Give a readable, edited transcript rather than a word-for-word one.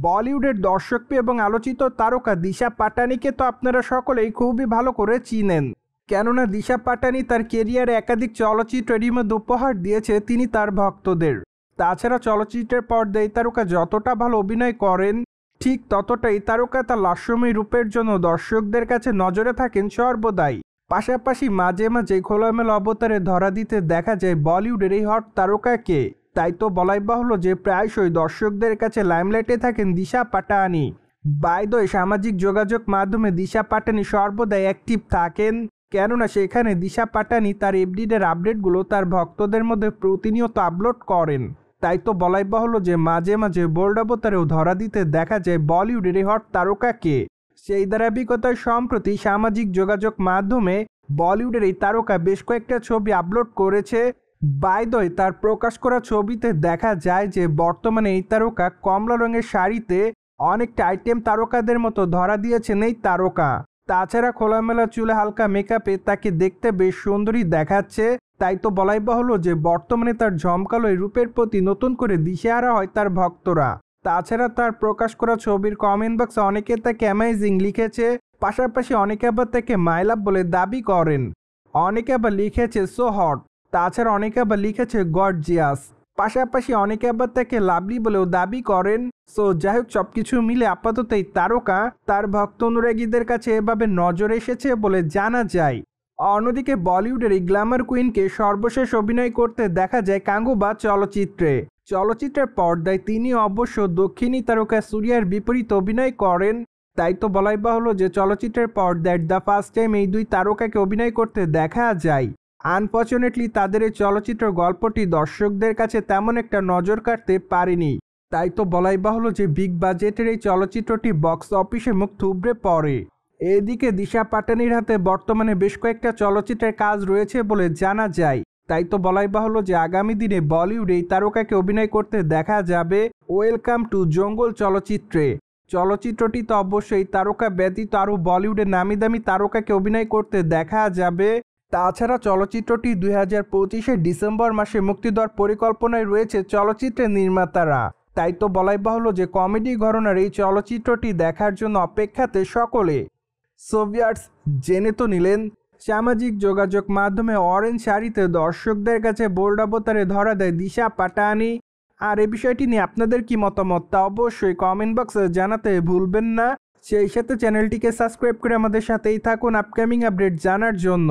বলিউডের দর্শকপ্রিয় এবং আলোচিত তারকা দিশা পাটানিকে তো আপনারা সকলেই খুবই ভালো করে চিনেন, কেননা দিশা পাটানি তার কেরিয়ারে একাধিক চলচ্চিত্রের মধ্যে উপহার দিয়েছে তিনি তার ভক্তদের। তাছাড়া চলচ্চিত্রের পর্দায় এই তারকা যতটা ভালো অভিনয় করেন, ঠিক ততটাই তারকা তার লাস্যময়ী রূপের জন্য দর্শকদের কাছে নজরে থাকেন সর্বদাই। পাশাপাশি মাঝে মাঝে খোলামেলা অবতারে ধরা দিতে দেখা যায় বলিউডের এই হট তারকাকে। তাই তো বলাই বাহুল্য যে প্রায়শই দর্শকদের কাছে লাইমলাইটে থাকেন দিশা পাটানি। বাই দ্য ওয়ে, সামাজিক যোগাযোগ মাধ্যমে দিশা পাটানি সর্বদাই অ্যাক্টিভ থাকেন, কেননা সেখানে দিশা পাটানি তার এভরিডের আপডেটগুলো তার ভক্তদের মধ্যে প্রতিনিয়ত আপলোড করেন। তাই তো বলাই বাহুল্য যে মাঝে মাঝে বোল্ড অবতারেও ধরা দিতে দেখা যায় বলিউডের এই হট তারকাকে। সেই ধারাবাহিকতায় সম্প্রতি সামাজিক যোগাযোগ মাধ্যমে বলিউডের এই তারকা বেশ কয়েকটা ছবি আপলোড করেছে। বাই দ্য ওয়ে, তার প্রকাশ করা ছবিতে দেখা যায় যে বর্তমানে এই তারকা কমলা রঙের শাড়িতে অনেকটা আইটেম তারকাদের মতো ধরা দিয়েছেন এই তারকা। তাছাড়া খোলামেলা চুলে হালকা মেকআপে তাকে দেখতে বেশ সুন্দরী দেখাচ্ছে। তাই তো বলাই বাহুল্য যে বর্তমানে তার জমকালো এই রূপের প্রতি নতুন করে দিশেহারা হয় তার ভক্তরা। তাছাড়া তার প্রকাশ করা ছবির কমেন্ট বক্সে অনেকে তাকে অ্যামেজিং লিখেছে, পাশাপাশি অনেকে আবার তাকে মাই লাভ বলে দাবি করেন, অনেকে আবার লিখেছে সো হট, তাছাড়া অনেকে আবার লিখেছে গর্জিয়াস, পাশাপাশি অনেকে আবার তাকে লাভলি বলেও দাবি করেন। সো যাই হোক, সবকিছু মিলে আপাতত এই তারকা তার ভক্ত অনুরাগীদের কাছে এভাবে নজর এসেছে বলে জানা যায়। অন্যদিকে বলিউডের এই গ্ল্যামার কুইনকে সর্বশেষ অভিনয় করতে দেখা যায় গাঙ্গুবা চলচ্চিত্রে। চলচ্চিত্রের পর্দায় তিনি অবশ্য দক্ষিণী তারকা সূর্যার বিপরীতে অভিনয় করেন। তাই তো বলাই বাহুল্য যে চলচ্চিত্রের পর্দায় দ্য ফার্স্ট টাইম এই দুই তারকাকে অভিনয় করতে দেখা যায়। আনফর্চুনেটলি তাদের এই চলচ্চিত্র গল্পটি দর্শকদের কাছে তেমন একটা নজর কাটতে পারেনি। তাই তো বলাই বাহুল্য যে বিগ বাজেটের এই চলচ্চিত্রটি বক্স অফিসে মুখ থুবড়ে পড়ে। এদিকে দিশা পাটানির হাতে বর্তমানে বেশ কয়েকটা চলচ্চিত্রের কাজ রয়েছে বলে জানা যায়। তাই তো বলাই বাহুল্য যে আগামী দিনে বলিউডে এই তারকাকে অভিনয় করতে দেখা যাবে ওয়েলকাম টু জঙ্গল চলচ্চিত্রে। চলচ্চিত্রটি তো অবশ্যই তারকা ব্যতীত আরও বলিউডের নামি দামি তারকাকে অভিনয় করতে দেখা যাবে। তাছাড়া চলচ্চিত্রটি 2025 ডিসেম্বর মাসে মুক্তি দেওয়ার পরিকল্পনায় রয়েছে চলচ্চিত্রের নির্মাতারা। তাই তো বলাই বাহুল্য যে কমেডি ঘরানার এই চলচ্চিত্রটি দেখার জন্য অপেক্ষাতে সকলে। সো ভিউয়ার্স, জেনে তো নিলেন সামাজিক যোগাযোগ মাধ্যমে অরেঞ্জ শাড়িতে দর্শকদের কাছে বোল্ড অবতারে ধরা দেয় দিশা পাটানি। আর এই বিষয়টি নিয়ে আপনাদের কি মতামত তা অবশ্যই কমেন্ট বক্সে জানাতে ভুলবেন না। সেই সাথে চ্যানেলটিকে সাবস্ক্রাইব করে আমাদের সাথেই থাকুন আপকামিং আপডেট জানার জন্য।